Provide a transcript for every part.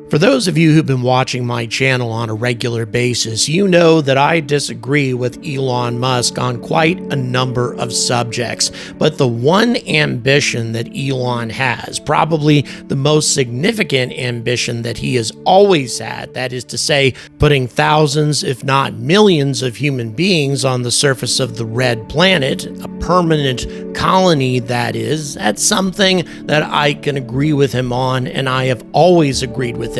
For those of you who've been watching my channel on a regular basis, you know that I disagree with Elon Musk on quite a number of subjects. But the one ambition that Elon has, probably the most significant ambition that he has always had, that is to say, putting thousands, if not millions of human beings on the surface of the red planet, a permanent colony that's something that I can agree with him on, and I have always agreed with him,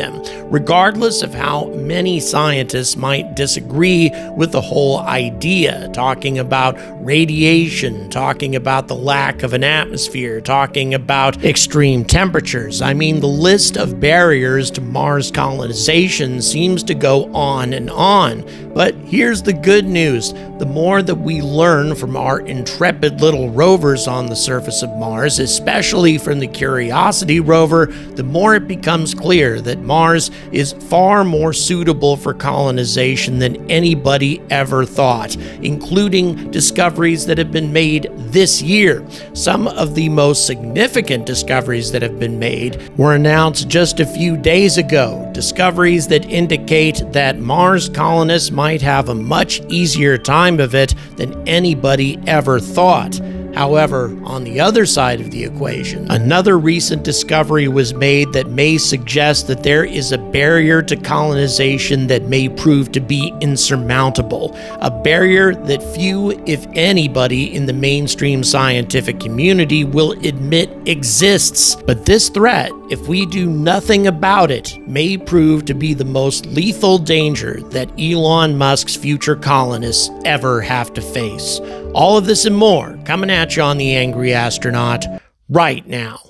regardless of how many scientists might disagree with the whole idea, talking about radiation, talking about the lack of an atmosphere, talking about extreme temperatures. I mean, the list of barriers to Mars colonization seems to go on and on. But here's the good news. The more that we learn from our intrepid little rovers on the surface of Mars, especially from the Curiosity rover, the more it becomes clear that Mars is far more suitable for colonization than anybody ever thought, including discoveries that have been made this year. Some of the most significant discoveries that have been made were announced just a few days ago, discoveries that indicate that Mars colonists might have a much easier time of it than anybody ever thought. However, on the other side of the equation, another recent discovery was made that may suggest that there is a barrier to colonization that may prove to be insurmountable, a barrier that few, if anybody, in the mainstream scientific community will admit exists. But this threat, if we do nothing about it, may prove to be the most lethal danger that Elon Musk's future colonists ever have to face. All of this and more coming at you on The Angry Astronaut right now.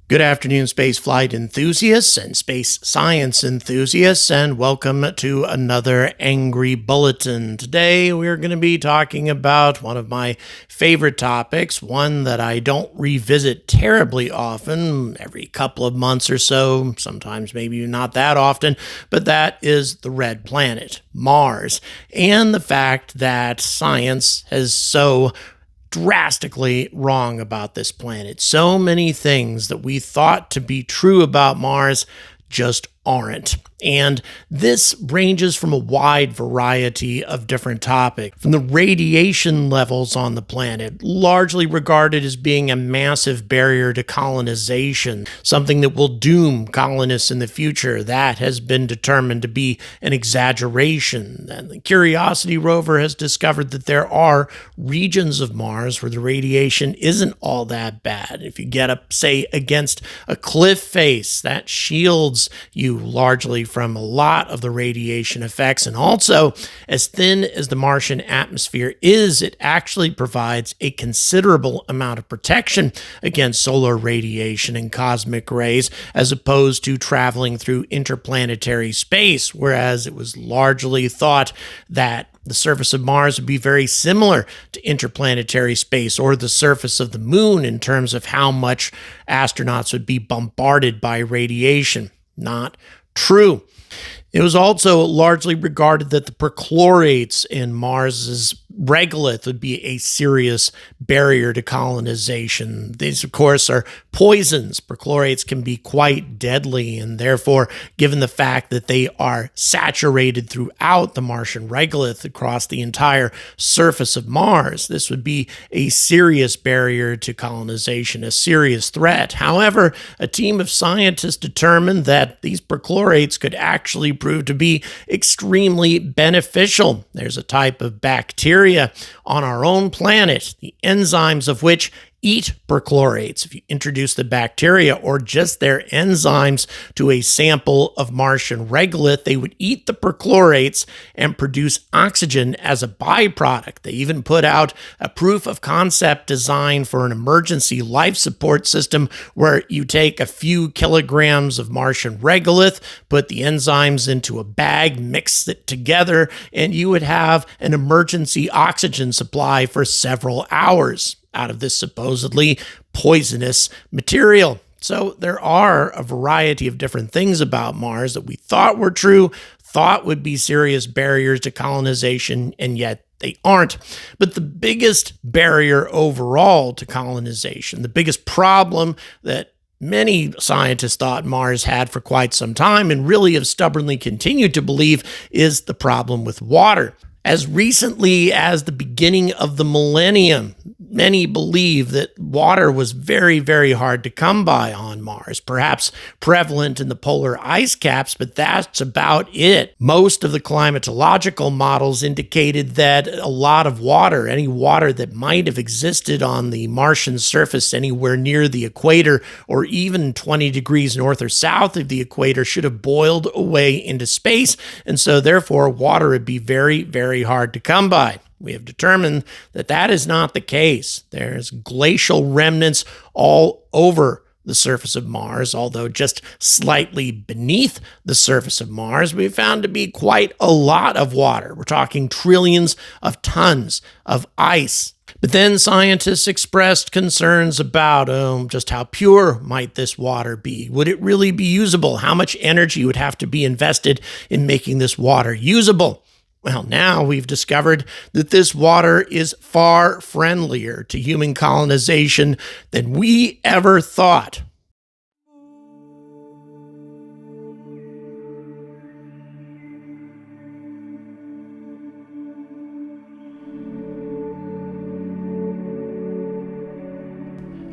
Good afternoon, spaceflight enthusiasts and space science enthusiasts, and welcome to another Angry Bulletin. Today, we're going to be talking about one of my favorite topics, one that I don't revisit terribly often, every couple of months or so, sometimes maybe not that often, but that is the red planet, Mars, and the fact that science has so drastically wrong about this planet. So many things that we thought to be true about Mars just aren't. And this ranges from a wide variety of different topics, from the radiation levels on the planet, largely regarded as being a massive barrier to colonization, something that will doom colonists in the future. That has been determined to be an exaggeration. And the Curiosity rover has discovered that there are regions of Mars where the radiation isn't all that bad. If you get up, say, against a cliff face, that shields you largely from a lot of the radiation effects. And also, as thin as the Martian atmosphere is, it actually provides a considerable amount of protection against solar radiation and cosmic rays, as opposed to traveling through interplanetary space, whereas it was largely thought that the surface of Mars would be very similar to interplanetary space or the surface of the moon in terms of how much astronauts would be bombarded by radiation. Not true. It was also largely regarded that the perchlorates in Mars's regolith would be a serious barrier to colonization. These, of course, are poisons. Perchlorates can be quite deadly, and therefore, given the fact that they are saturated throughout the Martian regolith across the entire surface of Mars, this would be a serious barrier to colonization, a serious threat. However, a team of scientists determined that these perchlorates could actually prove to be extremely beneficial. There's a type of bacteria on our own planet, the enzymes of which eat perchlorates. If you introduce the bacteria or just their enzymes to a sample of Martian regolith, they would eat the perchlorates and produce oxygen as a byproduct. They even put out a proof of concept design for an emergency life support system where you take a few kilograms of Martian regolith, put the enzymes into a bag, mix it together, and you would have an emergency oxygen supply for several hours out of this supposedly poisonous material. So there are a variety of different things about Mars that we thought were true, thought would be serious barriers to colonization, and yet They aren't. But the biggest barrier overall to colonization, the biggest problem that many scientists thought Mars had for quite some time and really have stubbornly continued to believe, is the problem with water. As recently as the beginning of the millennium, many believe that water was very, very hard to come by on Mars, perhaps prevalent in the polar ice caps, but that's about it. Most of the climatological models indicated that a lot of water, any water that might have existed on the Martian surface anywhere near the equator or even 20 degrees north or south of the equator, should have boiled away into space, and so therefore water would be very, very hard to come by. We have determined that that is not the case. There's glacial remnants all over the surface of Mars, although just slightly beneath the surface of Mars, we've found to be quite a lot of water. We're talking trillions of tons of ice. But then scientists expressed concerns about just how pure might this water be? Would it really be usable? How much energy would have to be invested in making this water usable? Well, now we've discovered that this water is far friendlier to human colonization than we ever thought.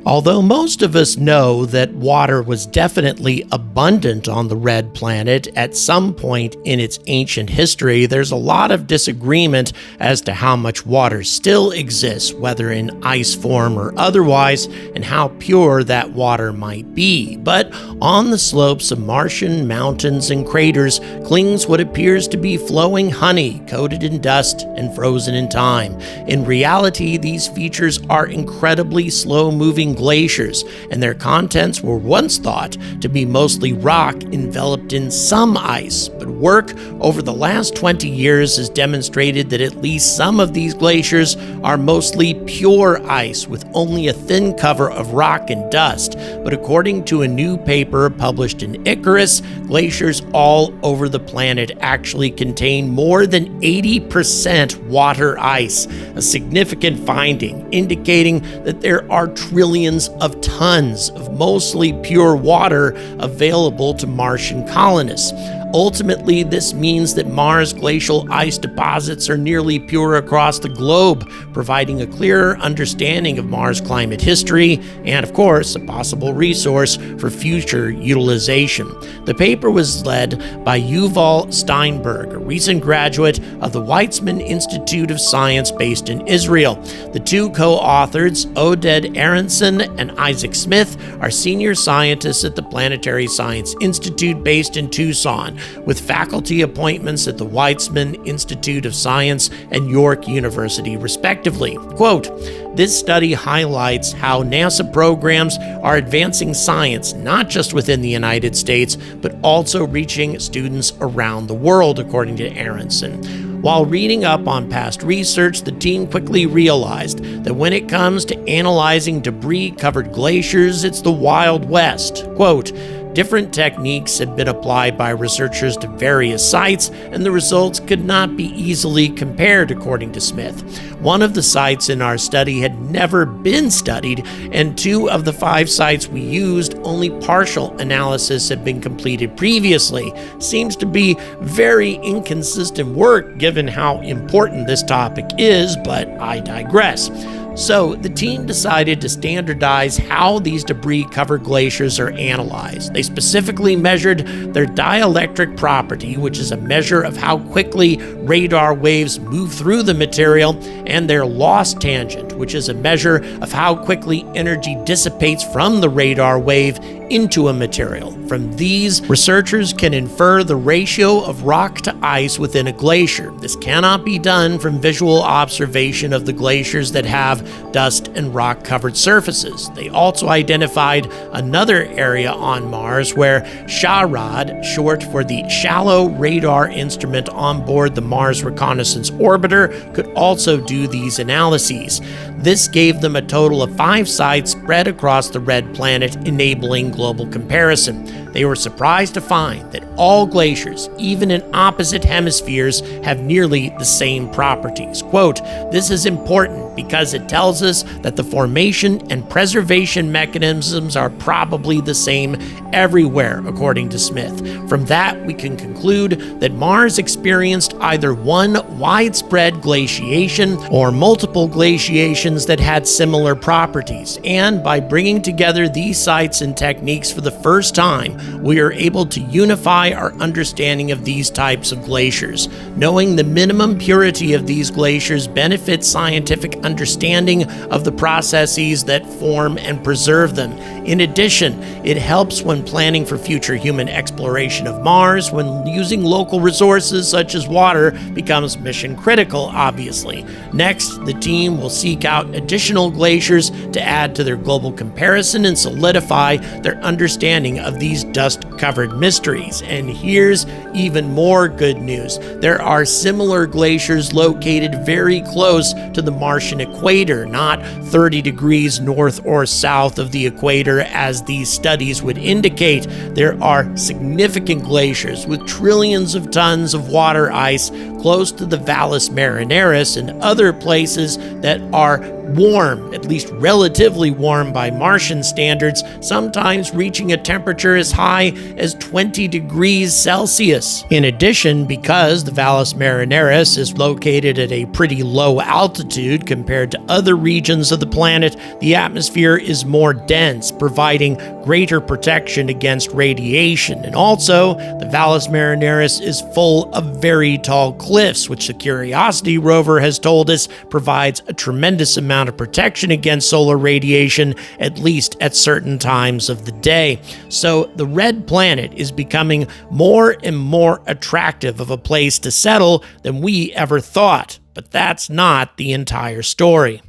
Although most of us know that water was definitely abundant on the red planet at some point in its ancient history, there's a lot of disagreement as to how much water still exists, whether in ice form or otherwise, and how pure that water might be. But on the slopes of Martian mountains and craters clings what appears to be flowing honey, coated in dust and frozen in time. In reality, these features are incredibly slow-moving glaciers, and their contents were once thought to be mostly rock enveloped in some ice. But work over the last 20 years has demonstrated that at least some of these glaciers are mostly pure ice with only a thin cover of rock and dust. But according to a new paper published in Icarus, glaciers all over the planet actually contain more than 80% water ice, a significant finding indicating that there are trillions of tons of mostly pure water available to Martian colonists. Ultimately, this means that Mars glacial ice deposits are nearly pure across the globe, providing a clearer understanding of Mars climate history and, of course, a possible resource for future utilization. The paper was led by Yuval Steinberg, a recent graduate of the Weizmann Institute of Science based in Israel. The two co-authors, Oded Aronson and Isaac Smith, are senior scientists at the Planetary Science Institute based in Tucson, with faculty appointments at the Weizmann Institute of Science and York University, respectively. Quote, "This study highlights how NASA programs are advancing science not just within the United States, but also reaching students around the world," according to Aronson. While reading up on past research, the team quickly realized that when it comes to analyzing debris-covered glaciers, it's the Wild West. Quote, "Different techniques have been applied by researchers to various sites, and the results could not be easily compared," according to Smith. One of the sites in our study had never been studied, and 2 of the 5 sites we used, only partial analysis had been completed previously. Seems to be very inconsistent work given how important this topic is, but I digress. So the team decided to standardize how these debris-covered glaciers are analyzed. They specifically measured their dielectric property, which is a measure of how quickly radar waves move through the material, and their loss tangent, which is a measure of how quickly energy dissipates from the radar wave into a material. From these, researchers can infer the ratio of rock to ice within a glacier. This cannot be done from visual observation of the glaciers that have dust and rock-covered surfaces. They also identified another area on Mars where SHARAD, short for the Shallow Radar Instrument on board the Mars Reconnaissance Orbiter, could also do these analyses. This gave them a total of 5 sites spread across the red planet, enabling global comparison. they were surprised to find that all glaciers, even in opposite hemispheres, have nearly the same properties. Quote, "This is important because it tells us that the formation and preservation mechanisms are probably the same everywhere," according to Smith. From that, we can conclude that Mars experienced either one widespread glaciation or multiple glaciations that had similar properties. And by bringing together these sites and techniques for the first time, we are able to unify our understanding of these types of glaciers. Knowing the minimum purity of these glaciers benefits scientific understanding of the processes that form and preserve them. In addition, it helps when planning for future human exploration of Mars, when using local resources such as water becomes mission critical, obviously. Next, the team will seek out additional glaciers to add to their global comparison and solidify their understanding of these dust-covered mysteries. And here's even more good news. There are similar glaciers located very close to the Martian equator, not 30 degrees north or south of the equator as these studies would indicate. There are significant glaciers with trillions of tons of water ice close to the Valles Marineris and other places that are warm, at least relatively warm by Martian standards, sometimes reaching a temperature as high as 20 degrees Celsius. In addition, because the Valles Marineris is located at a pretty low altitude compared to other regions of the planet, the atmosphere is more dense, providing greater protection against radiation. And also, the Valles Marineris is full of very tall cliffs, which the Curiosity rover has told us provides a tremendous amount of protection against solar radiation, at least at certain times of the day. So the red planet is becoming more and more attractive of a place to settle than we ever thought. But that's not the entire story.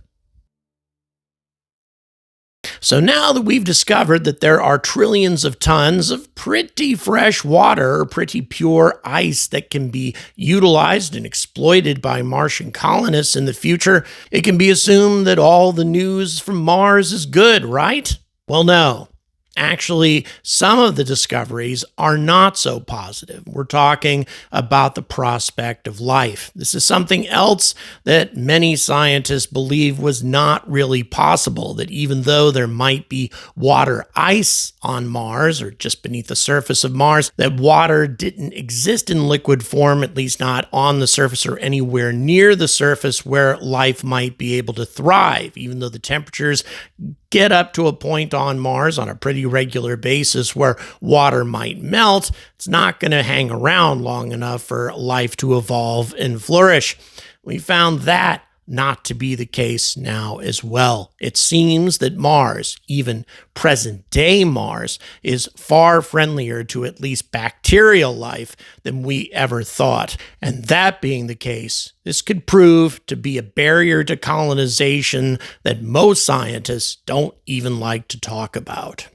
So now that we've discovered that there are trillions of tons of pretty fresh water or pretty pure ice that can be utilized and exploited by Martian colonists in the future, it can be assumed that all the news from Mars is good, right? Well, no. Actually, some of the discoveries are not so positive. We're talking about the prospect of life. This is something else that many scientists believe was not really possible, that even though there might be water ice on Mars or just beneath the surface of Mars, that water didn't exist in liquid form, at least not on the surface or anywhere near the surface where life might be able to thrive, even though the temperatures get up to a point on Mars on a pretty regular basis where water might melt. It's not going to hang around long enough for life to evolve and flourish. We found that not to be the case now as well. It seems that Mars, even present-day Mars, is far friendlier to at least bacterial life than we ever thought. And that being the case, this could prove to be a barrier to colonization that most scientists don't even like to talk about.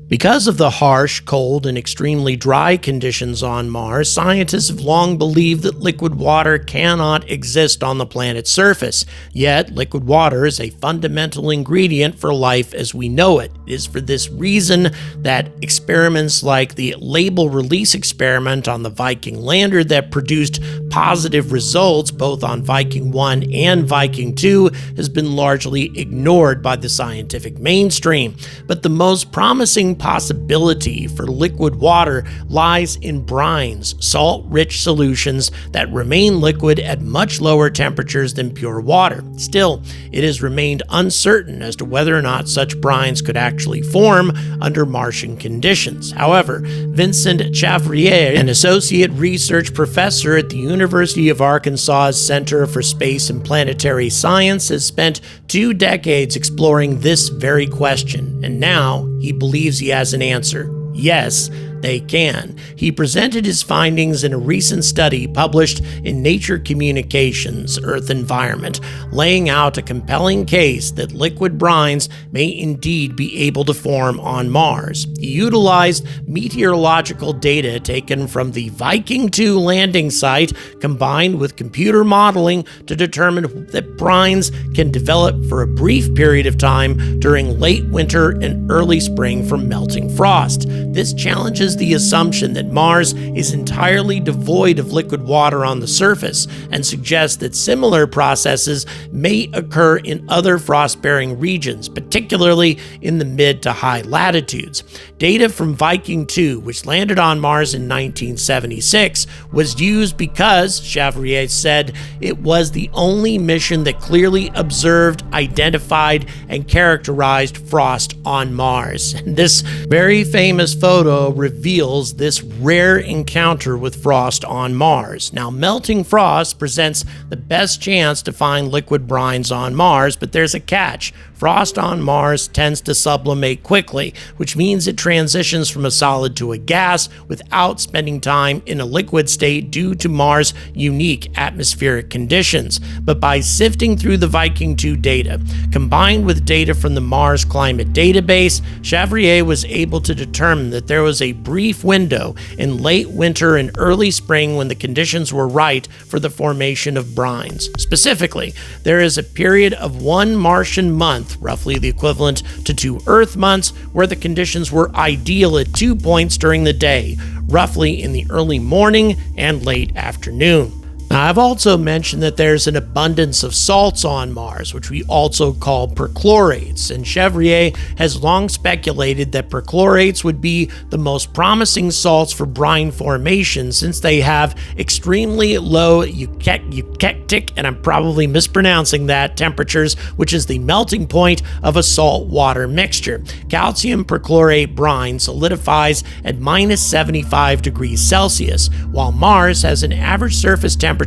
Because of the harsh, cold, and extremely dry conditions on Mars, scientists have long believed that liquid water cannot exist on the planet's surface. Yet, liquid water is a fundamental ingredient for life as we know it. It is for this reason that experiments like the label release experiment on the Viking lander that produced positive results both on Viking 1 and Viking 2 has been largely ignored by the scientific mainstream. But the most promising possibility for liquid water lies in brines, salt-rich solutions that remain liquid at much lower temperatures than pure water. Still, it has remained uncertain as to whether or not such brines could actually form under Martian conditions. However, Vincent Chavrier, an associate research professor at the University of Arkansas's Center for Space and Planetary Science, has spent 2 decades exploring this very question, and now he believes he has an answer. Yes, they can. He presented his findings in a recent study published in Nature Communications, Earth Environment, laying out a compelling case that liquid brines may indeed be able to form on Mars. He utilized meteorological data taken from the Viking 2 landing site combined with computer modeling to determine that brines can develop for a brief period of time during late winter and early spring from melting frost. This challenges the assumption that Mars is entirely devoid of liquid water on the surface and suggests that similar processes may occur in other frost-bearing regions, particularly in the mid to high latitudes. Data from Viking 2, which landed on Mars in 1976, was used because, Chevrier said, it was the only mission that clearly observed, identified, and characterized frost on Mars. And this very famous photo reveals this rare encounter with frost on Mars. Now, melting frost presents the best chance to find liquid brines on Mars, but there's a catch. Frost on Mars tends to sublimate quickly, which means it transitions from a solid to a gas without spending time in a liquid state due to Mars' unique atmospheric conditions. But by sifting through the Viking 2 data, combined with data from the Mars Climate Database, Chevrier was able to determine that there was a brief window in late winter and early spring when the conditions were right for the formation of brines. Specifically, there is a period of one Martian month, roughly the equivalent to 2 Earth months, where the conditions were ideal at 2 points during the day, roughly in the early morning and late afternoon. Now, I've also mentioned that there's an abundance of salts on Mars, which we also call perchlorates, and Chevrier has long speculated that perchlorates would be the most promising salts for brine formation since they have extremely low eukectic, and I'm probably mispronouncing that, temperatures, which is the melting point of a salt-water mixture. Calcium perchlorate brine solidifies at minus 75 degrees Celsius, while Mars has an average surface temperature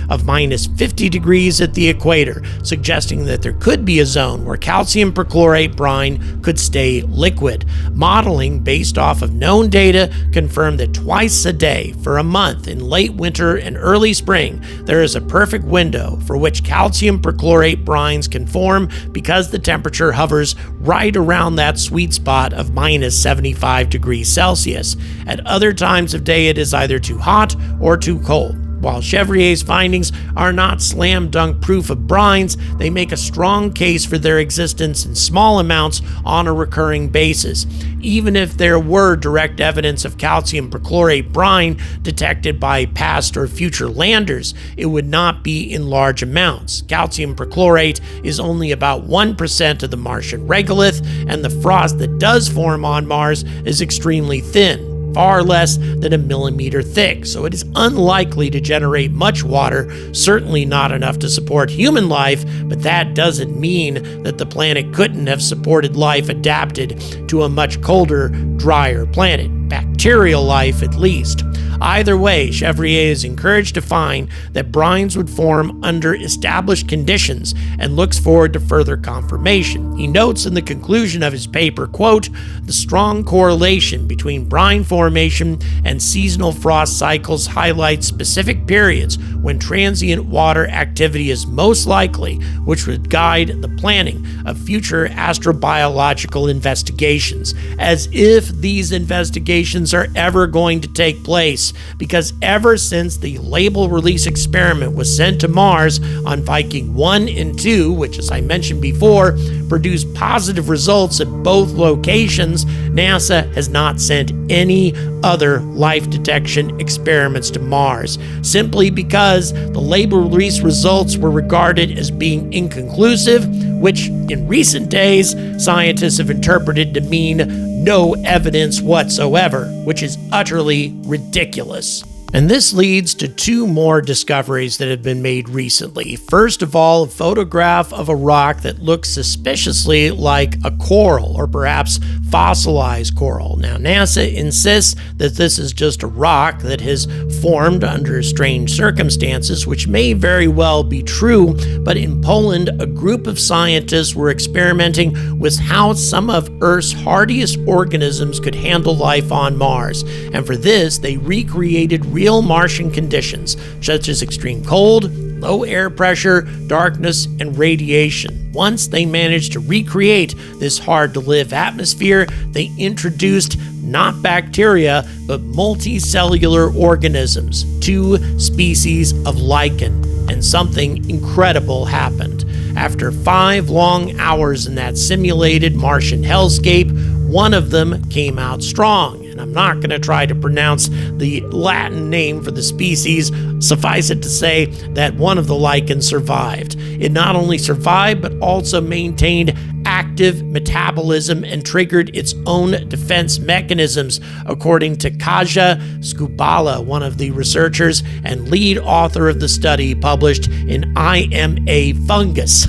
of minus 50 degrees at the equator, suggesting that there could be a zone where calcium perchlorate brine could stay liquid. Modeling based off of known data confirmed that twice a day for a month in late winter and early spring, there is a perfect window for which calcium perchlorate brines can form because the temperature hovers right around that sweet spot of minus 75 degrees Celsius. At other times of day, it is either too hot or too cold. While Chevrier's findings are not slam-dunk proof of brines, they make a strong case for their existence in small amounts on a recurring basis. Even if there were direct evidence of calcium perchlorate brine detected by past or future landers, it would not be in large amounts. Calcium perchlorate is only about 1% of the Martian regolith, and the frost that does form on Mars is extremely thin, far less than a millimeter thick, so it is unlikely to generate much water, certainly not enough to support human life, but that doesn't mean that the planet couldn't have supported life adapted to a much colder, drier planet. Bacterial life, at least. Either way, Chevrier is encouraged to find that brines would form under established conditions and looks forward to further confirmation. He notes in the conclusion of his paper, quote, "The strong correlation between brine formation and seasonal frost cycles highlights specific periods when transient water activity is most likely, which would guide the planning of future astrobiological investigations," as if these investigations are ever going to take place, because ever since the label release experiment was sent to Mars on Viking 1 and 2, which, as I mentioned before, produced positive results at both locations, NASA has not sent any other life detection experiments to Mars, simply because the label release results were regarded as being inconclusive, which in recent days scientists have interpreted to mean no evidence whatsoever, which is utterly ridiculous. And this leads to two more discoveries that have been made recently. First of all, a photograph of a rock that looks suspiciously like a coral, or perhaps fossilized coral. Now, NASA insists that this is just a rock that has formed under strange circumstances, which may very well be true, but in Poland, a group of scientists were experimenting with how some of Earth's hardiest organisms could handle life on Mars. And for this, they recreated real Martian conditions, such as extreme cold, low air pressure, darkness, and radiation. Once they managed to recreate this hard-to-live atmosphere, they introduced not bacteria, but multicellular organisms, 2 species of lichen, and something incredible happened. After 5 long hours in that simulated Martian hellscape, one of them came out strong. And I'm not going to try to pronounce the Latin name for the species. Suffice it to say that one of the lichens survived. It not only survived, but also maintained active metabolism and triggered its own defense mechanisms, according to Kaja Skubala, one of the researchers and lead author of the study published in IMA Fungus.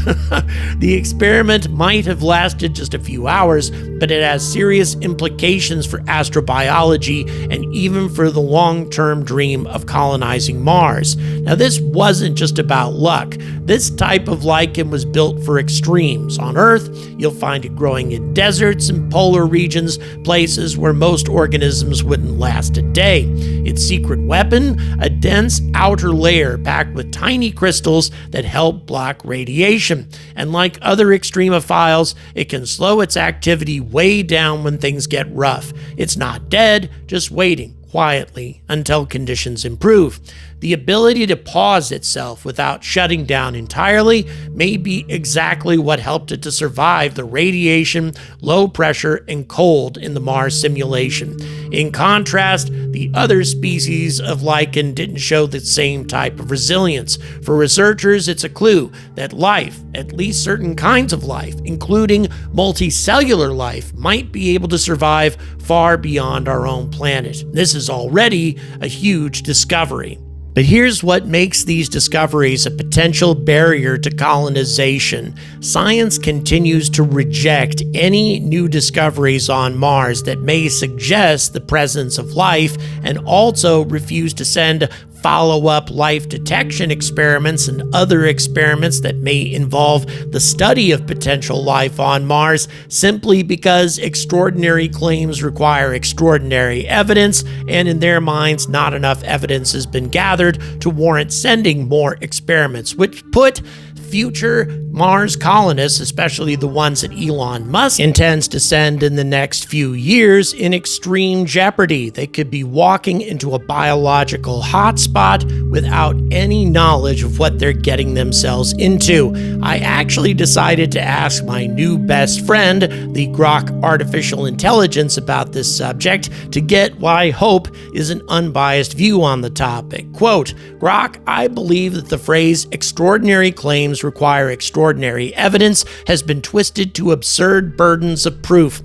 The experiment might have lasted just a few hours, but it has serious implications for astrobiology and even for the long-term dream of colonizing Mars. Now, this wasn't just about luck. This type of lichen was built for extremes. On Earth, you'll find it growing in deserts and polar regions, places where most organisms wouldn't last a day. Its secret weapon? A dense outer layer packed with tiny crystals that help block radiation. And like other extremophiles, it can slow its activity way down when things get rough. It's not dead, just waiting quietly until conditions improve. The ability to pause itself without shutting down entirely may be exactly what helped it to survive the radiation, low pressure, and cold in the Mars simulation. In contrast, the other species of lichen didn't show the same type of resilience. For researchers, it's a clue that life, at least certain kinds of life, including multicellular life, might be able to survive far beyond our own planet. This is already a huge discovery. But here's what makes these discoveries a potential barrier to colonization. Science continues to reject any new discoveries on Mars that may suggest the presence of life, and also refuse to send follow-up life detection experiments and other experiments that may involve the study of potential life on Mars, simply because extraordinary claims require extraordinary evidence, and in their minds, not enough evidence has been gathered to warrant sending more experiments, which put future Mars colonists, especially the ones that Elon Musk intends to send in the next few years, in extreme jeopardy. They could be walking into a biological hotspot without any knowledge of what they're getting themselves into. I actually decided to ask my new best friend, the Grok Artificial Intelligence, about this subject to get what I hope is an unbiased view on the topic. Quote, Grok, I believe that the phrase extraordinary claims require extraordinary evidence has been twisted to absurd burdens of proof.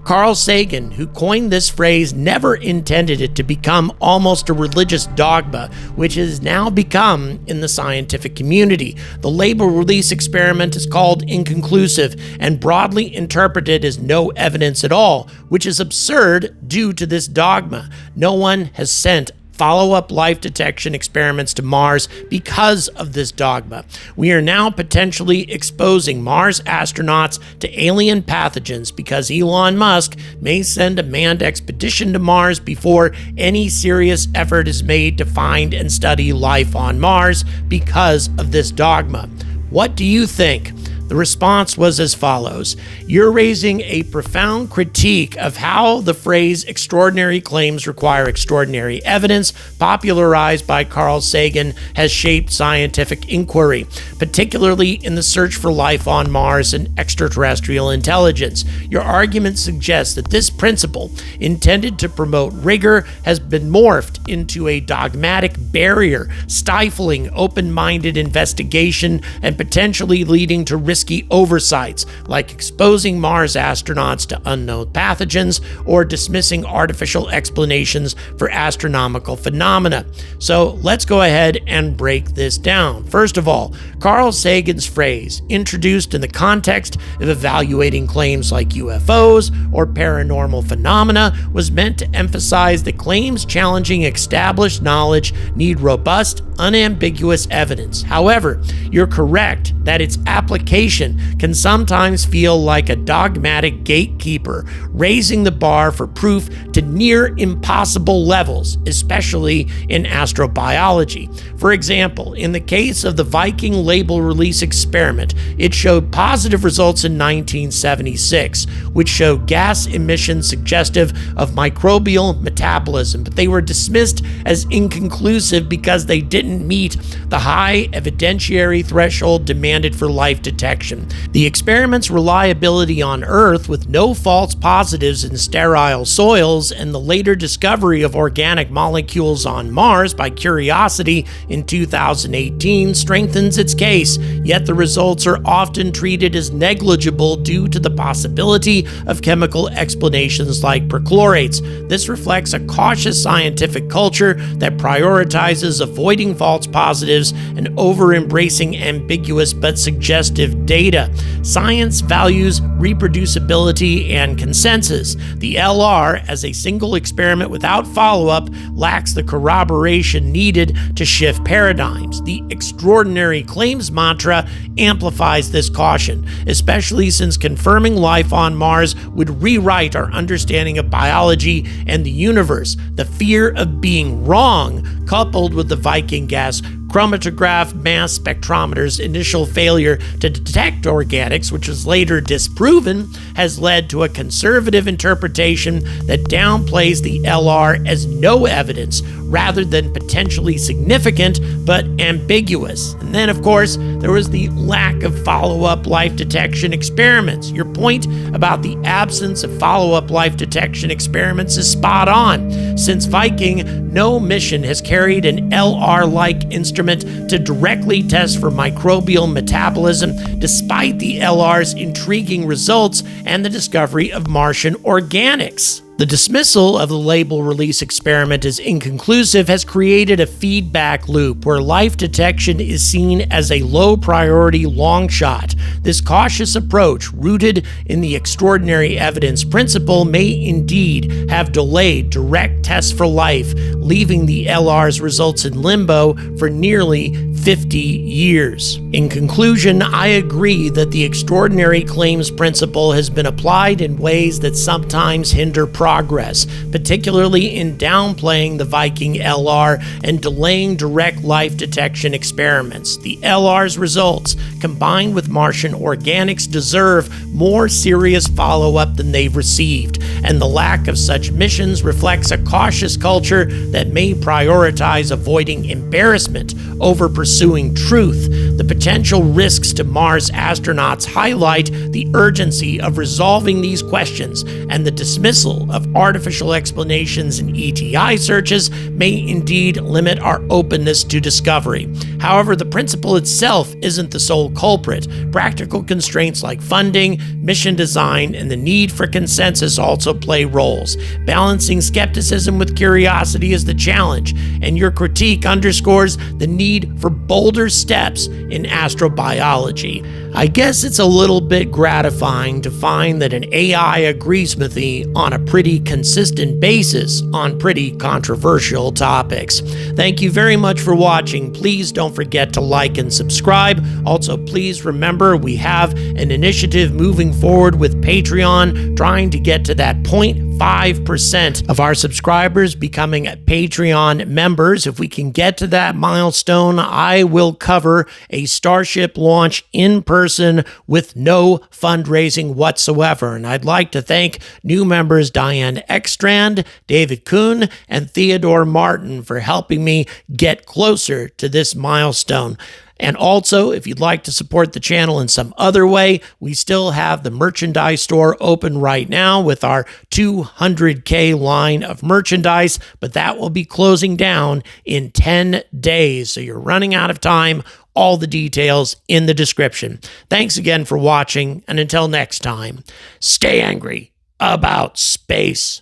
Carl Sagan, who coined this phrase, never intended it to become almost a religious dogma, which has now become in the scientific community. The label release experiment is called inconclusive and broadly interpreted as no evidence at all, which is absurd due to this dogma. No one has sent follow-up life detection experiments to Mars because of this dogma. We are now potentially exposing Mars astronauts to alien pathogens because Elon Musk may send a manned expedition to Mars before any serious effort is made to find and study life on Mars because of this dogma. What do you think? The response was as follows. You're raising a profound critique of how the phrase extraordinary claims require extraordinary evidence, popularized by Carl Sagan, has shaped scientific inquiry, particularly in the search for life on Mars and extraterrestrial intelligence. Your argument suggests that this principle, intended to promote rigor, has been morphed into a dogmatic barrier, stifling open-minded investigation and potentially leading to risky risky oversights, like exposing Mars astronauts to unknown pathogens or dismissing artificial explanations for astronomical phenomena. So let's go ahead and break this down. First of all, Carl Sagan's phrase, introduced in the context of evaluating claims like UFOs or paranormal phenomena, was meant to emphasize that claims challenging established knowledge need robust, unambiguous evidence. However, you're correct that its application can sometimes feel like a dogmatic gatekeeper, raising the bar for proof to near impossible levels, especially in astrobiology. For example, in the case of the Viking label release experiment, it showed positive results in 1976, which showed gas emissions suggestive of microbial metabolism, but they were dismissed as inconclusive because they didn't meet the high evidentiary threshold demanded for life detection. The experiment's reliability on Earth, with no false positives in sterile soils, and the later discovery of organic molecules on Mars by Curiosity in 2018 strengthens its case, yet the results are often treated as negligible due to the possibility of chemical explanations like perchlorates. This reflects a cautious scientific culture that prioritizes avoiding false positives and over-embracing ambiguous but suggestive data. Science values reproducibility and consensus. The LR, as a single experiment without follow-up, lacks the corroboration needed to shift paradigms. The extraordinary claims mantra amplifies this caution, especially since confirming life on Mars would rewrite our understanding of biology and the universe. The fear of being wrong, coupled with the Viking gas chromatograph mass spectrometer's initial failure to detect organics, which was later disproven, has led to a conservative interpretation that downplays the LR as no evidence rather than potentially significant but ambiguous. And then, of course, there was the lack of follow-up life detection experiments. Your point about the absence of follow-up life detection experiments is spot on. Since Viking, no mission has carried an LR-like instrument to directly test for microbial metabolism, despite the LR's intriguing results and the discovery of Martian organics. The dismissal of the label release experiment as inconclusive has created a feedback loop where life detection is seen as a low-priority long shot. This cautious approach, rooted in the extraordinary evidence principle, may indeed have delayed direct tests for life, leaving the LR's results in limbo for nearly 50 years. In conclusion, I agree that the extraordinary claims principle has been applied in ways that sometimes hinder progress, particularly in downplaying the Viking LR and delaying direct life detection experiments. The LR's results, combined with Martian organics, deserve more serious follow-up than they've received, and the lack of such missions reflects a cautious culture that may prioritize avoiding embarrassment over pursuing truth. The potential risks to Mars astronauts highlight the urgency of resolving these questions, and the dismissal of artificial explanations in ETI searches may indeed limit our openness to discovery. However, the principle itself isn't the sole culprit. Practical constraints like funding, mission design, and the need for consensus also play roles. Balancing skepticism with curiosity is the challenge, and your critique underscores the need for bolder steps in astrobiology. I guess it's a little bit gratifying to find that an AI agrees with me on a pretty consistent basis on pretty controversial topics. Thank you very much for watching. Please don't forget to like and subscribe. Also, please remember we have an initiative moving forward with Patreon, trying to get to that 0.5% of our subscribers becoming Patreon members. If we can get to that milestone, I will cover a Starship launch in person with no fundraising whatsoever. And I'd like to thank new members Diane Ekstrand, David Kuhn, and Theodore Martin for helping me get closer to this milestone. And also, if you'd like to support the channel in some other way, we still have the merchandise store open right now with our 200K line of merchandise, but that will be closing down in 10 days. So you're running out of time. all the details in the description. Thanks again for watching, and until next time, stay angry about space.